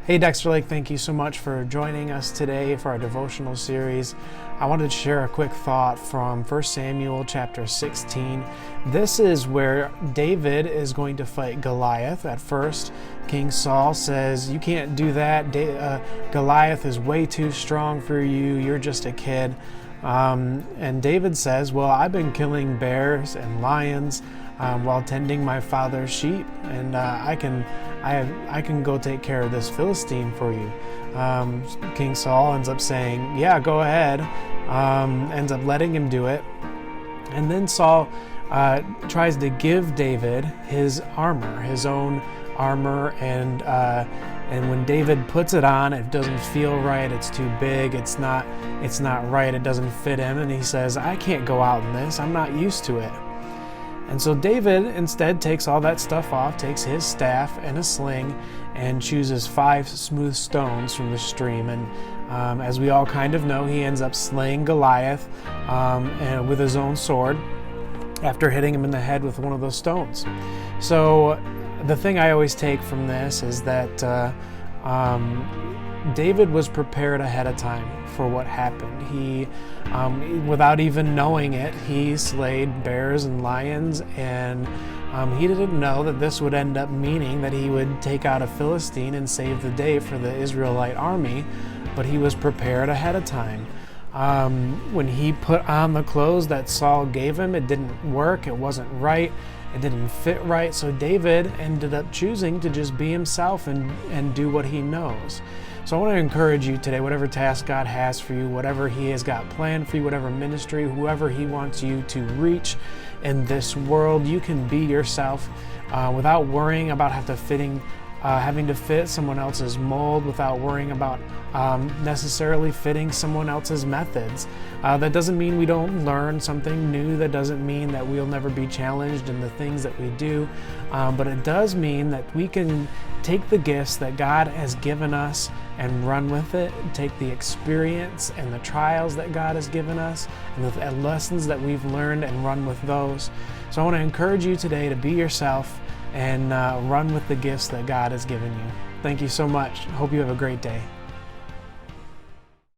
Hey Dexter Lake, thank you so much for joining us today for our devotional series. I wanted to share a quick thought from 1 Samuel chapter 16. This is where David is going to fight Goliath. At first, King Saul says, "You can't do that. Goliath is way too strong for you. You're just a kid." And David says, "Well, I've been killing bears and lions while tending my father's sheep, and I can go take care of this Philistine for you." King Saul ends up saying, "Yeah, go ahead." Ends up letting him do it, and then Saul tries to give David his armor, his own armor, and when David puts it on, it doesn't feel right. It's too big. It's not right. It doesn't fit him, and he says, "I can't go out in this. I'm not used to it." And so David instead takes all that stuff off, takes his staff and a sling, and chooses 5 smooth stones from the stream. And as we all kind of know, he ends up slaying Goliath and with his own sword after hitting him in the head with one of those stones. So the thing I always take from this is that David was prepared ahead of time for what happened. He, without even knowing it, he slayed bears and lions, and he didn't know that this would end up meaning that he would take out a Philistine and save the day for the Israelite army, but he was prepared ahead of time. When he put on the clothes that Saul gave him, it didn't work, it wasn't right, it didn't fit right, so David ended up choosing to just be himself and do what he knows. So I want to encourage you today, whatever task God has for you, whatever He has got planned for you, whatever ministry, whoever He wants you to reach in this world, you can be yourself without worrying about having to fit someone else's mold, without worrying about necessarily fitting someone else's methods. That doesn't mean we don't learn something new. That doesn't mean that we'll never be challenged in the things that we do. But it does mean that we can take the gifts that God has given us and run with it, take the experience and the trials that God has given us and the lessons that we've learned and run with those. So I want to encourage you today to be yourself and run with the gifts that God has given you. Thank you so much. Hope you have a great day.